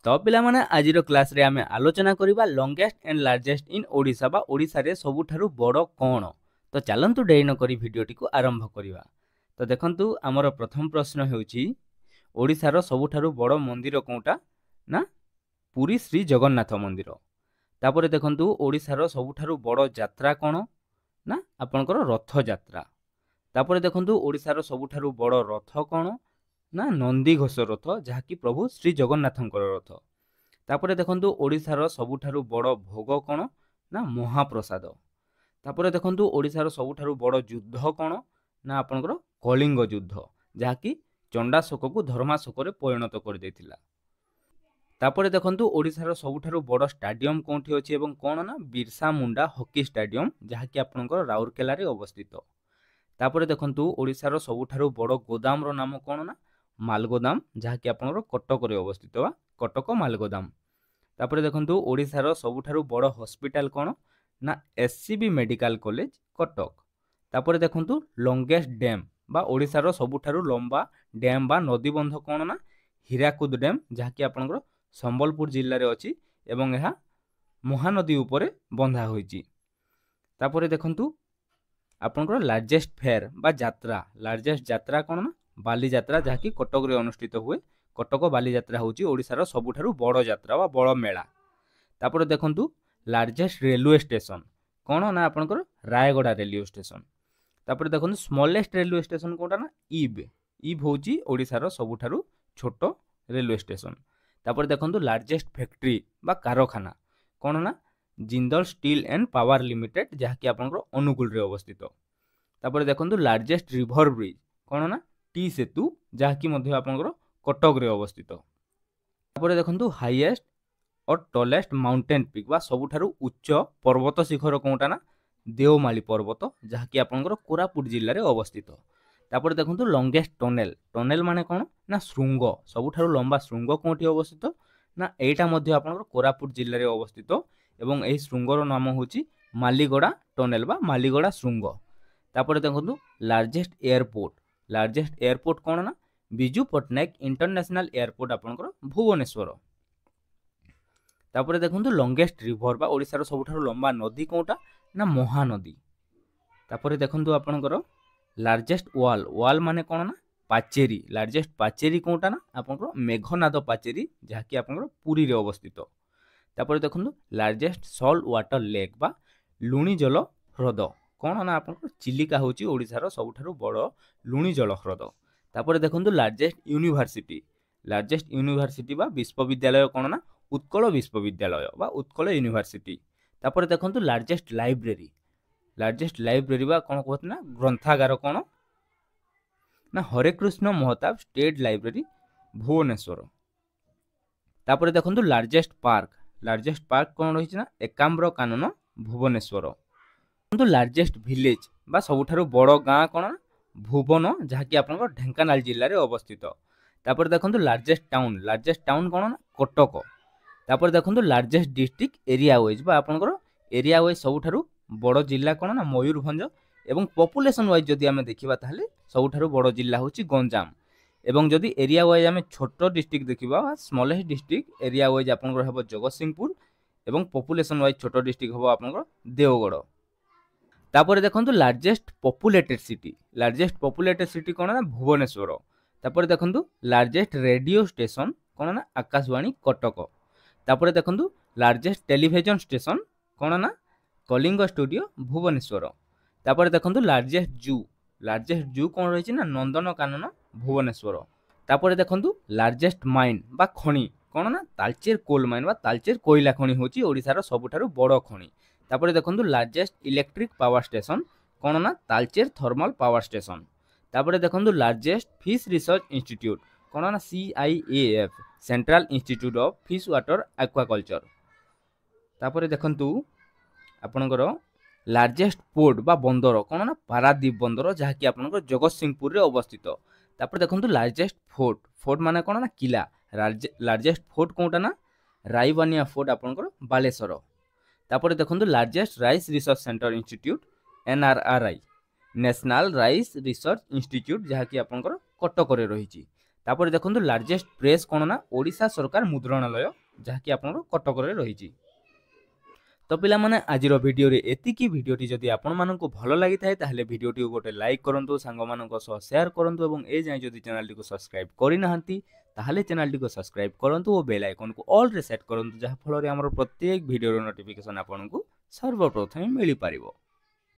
तो पिला माने आजिरो क्लास रे आमे आलोचना करिबा longest and largest in Odisha बा ओडिशा रे सबुठारु बड़ कोन। तो चलंतु डेरी न करी भिडियोटी को आरंभ करिबा। तो देखंतु हमर प्रथम प्रश्न हेउची ओडिशा रो सबुठारु बड़ मंदिर कोंटा ना पुरी श्री जगन्नाथ मंदिर। तापरे देखंतु ओडिशा रो सबुठारु बड़ यात्रा कोन ना आपनकर रथ यात्रा। तापरे देखंतु ओडिशा रो सबुठारु बड़ रथ कोन ना नंदी घोष रथ जहाँकि प्रभु श्री जगन्नाथंकर रथ। तापरे देखंतु ओडिशार सबुठारु बड़ भोग कोन ना महाप्रसाद। तापरे देखंतु ओडिशार सबुठारु बड़ युद्ध कोन ना आपनकर कलिंग युद्ध जहाँकि चंडाशोक को धर्माशोक रे परिणत कर देथिला। तापरे देखंतु ओडिशार सबुठारु बड़ स्टेडियम कोंठी अछि एवं कोन ना बिरसा मुंडा हॉकी स्टेडियम जहाँकि आपनकर राउरकेला रे अवस्थित। तापरे देखंतु ओडिशार सबुठारु बड़ गोदाम रो नाम कोन ना मालगोदाम जहाँकि आपनकर कटक रे अवस्थित बा कटक मालगोदाम। तापरे देखंतु ओडिशार सबुठारु बड़ हॉस्पिटल कोन ना एससीबी मेडिकल कॉलेज कटक। तापरे देखंतु लॉन्गेस्ट डैम बा ओडिशार सबुठारु लंबा डैम बा नदीबंध कोन ना हीराकुद डैम जहाँकि आपनकर संबलपुर जिल्ला रे अछि एवं एहा महानदी उपरे बंधा होईची। तापरे देखंतु आपनकर लार्जेस्ट फेयर बा यात्रा लार्जेस्ट यात्रा कोन ना बाली यात्रा जहाँकि कटक रे अनुष्ठित हुए। कटक बाली यात्रा होची ओडिशार सबुठारु बड़ यात्रा बा बड़ मेला। तापरे देखंतु लार्जेस्ट रेलवे स्टेशन कोन ना आपनकर रायगड़ा रेलवे स्टेशन। तापरे देखंतु स्मॉलेस्ट रेलवे स्टेशन कोनटा ना ईब होची ओडिशार सबुठारु छोटो रेलवे स्टेशन। तापरे देखंतु लार्जेस्ट फैक्ट्री बा कारखाना कोन ना Jindal steel and power limited जहाँकि आपनकर अनुगुल रे अवस्थित। तापरे देखंतु लार्जेस्ट रिवर ब्रिज कोन ना टी सेतु जहाँकि मध्य आपनकर कटक रे अवस्थित। तापरे देखंतु हाईएस्ट और टॉलेस्ट माउंटेन पीक बा सबुठारु उच्च पर्वत शिखर कोंटा ना देवमाली पर्वत जहाँकि आपनकर कोरापुट जिल्ला रे अवस्थित। तापरे देखंतु लॉन्गेस्ट टनेल माने कोन ना शृंग सबुठारु लंबा शृंग कोंठी अवस्थित ना एटा मध्य आपनकर कोरापुट जिल्ला रे अवस्थित एवं एही शृंगर नाम होची मालीगड़ा टनेल बा मालीगड़ा शृंग। तापरे देखंतु लार्जेस्ट एयरपोर्ट कोन ना बिजू पटनायक इंटरनेशनल एयरपोर्ट आपनकर भुवनेश्वर। तापरे देखंतु लॉन्गेस्ट रिवर बा ओडिशार सबुठारु लंबा नदी कोंटा ना महानदी। तापरे देखंतु आपनकर लार्जेस्ट वाल माने कोन ना पाचेरी लार्जेस्ट पाचेरी कोंटा ना आपनकर मेघनाद पाचेरी जहाँकि आपनकर पुरी रे अवस्थित। तापरे देखंतु लार्जेस्ट सॉल्ट वाटर लेक बा लुणी जल ह्रद कोन ना आपनकर चिलिका होची ओडिशार सबुठारु बड़ लुणी जल ह्रद। तापरे देखंतु लार्जेस्ट यूनिवर्सिटी बा विश्वविद्यालय कोन ना उत्कल विश्वविद्यालय बा उत्कल यूनिवर्सिटी। तापरे देखंतु लार्जेस्ट लाइब्रेरी बा कोन कहत ना ग्रंथागार कोन ना हरे कृष्ण महताब स्टेट लाइब्रेरी भुवनेश्वर। तापरे देखंतु लार्जेस्ट पार्क कोन रहिछि ना एकाम्र कानन भुवनेश्वर। देखंतु लार्जेस्ट विलेज बा सबुठारु बड़ गाँ कोन ना भुवन जहाँकि आपनकर ढेंकानाल जिल्ला रे अवस्थित। तापर देखंतु लार्जेस्ट टाउन कोन ना कटक। तापर देखंतु लार्जेस्ट डिस्ट्रिक्ट एरिया वाइज बा आपनकर एरिया वाइज सबुठारु बड़ जिल्ला कोन ना मयूरभंज एवं पॉपुलेशन वाइज जदि आमे देखिबा ताहले सबुठारु बड़ जिल्ला होची गंजाम एवं जदि एरिया वाइज आमे छोटो डिस्ट्रिक्ट देखिबा स्मॉलेस्ट डिस्ट्रिक्ट एरिया वाइज आपनकर हबो जगतसिंहपुर एवं पॉपुलेशन वाइज छोटो डिस्ट्रिक्ट हबो आपनकर देवगढ़। तापर देखंतु लार्जेस्ट पॉपुलेटेड सिटी कोन ना भुवनेश्वर। तापर देखंतु लार्जेस्ट रेडियो स्टेशन कोन ना आकाशवाणी कटक। तापर देखंतु लार्जेस्ट टेलीविजन स्टेशन कोन ना कलिंग स्टूडियो भुवनेश्वर। तापर देखंतु लार्जेस्ट जू कोन रहिछि ना नंदनकानन भुवनेश्वर। तापर देखंतु लार्जेस्ट माइन बा खणी कोन ना तालचेर कोल माइन बा तालचेर कोयला खणी होची ओडिसार सबुठारु बड़ खणी। तापर देखंतु लार्जेस्ट इलेक्ट्रिक पावर स्टेशन कोन ना तालचेर थर्मल पावर स्टेशन। तापर देखंतु लार्जेस्ट फिश रिसर्च इंस्टीट्यूट कोन ना CIAF central institute of fish water aquaculture. तापर देखंतु आपनकर लार्जेस्ट पोर्ट बा बंदर कोन ना पारादीप बंदर जहाँकि आपनकर जगतसिंहपुर रे अवस्थित। तापर देखंतु लार्जेस्ट फोर्ट माने कोन ना किला लार्जेस्ट फोर्ट कोनटा ना रायबानिया फोर्ट आपनकर बालेश्वर। तापर देखंतु largest rice research centre institute NRRI national rice research institute जहाँकि आपनकर कटक रे रहिछि। तापर देखंतु लार्जेस्ट प्रेस कोन ना ओडिशा सरकार मुद्रणालय जहाँकि आपनर कटक रे रहिछि। तो पिला माने आजिर वीडियो रे एतिकी वीडियोटी जदि आपण माननकु भलो लागि थाए ताहले वीडियोटी को गोटे लाइक करंतु सांग माननक सह शेयर करंतु एवं ए जाय जदि चैनल टी को सब्सक्राइब करि नाहंती ताहले चैनल टी को सब्सक्राइब करंतु ओ बेल आइकन को ऑल रे सेट करंतु जहा फल रे हमर प्रत्येक वीडियो रो नोटिफिकेशन आपनकु सर्वप्रथमे मिली पारिबो।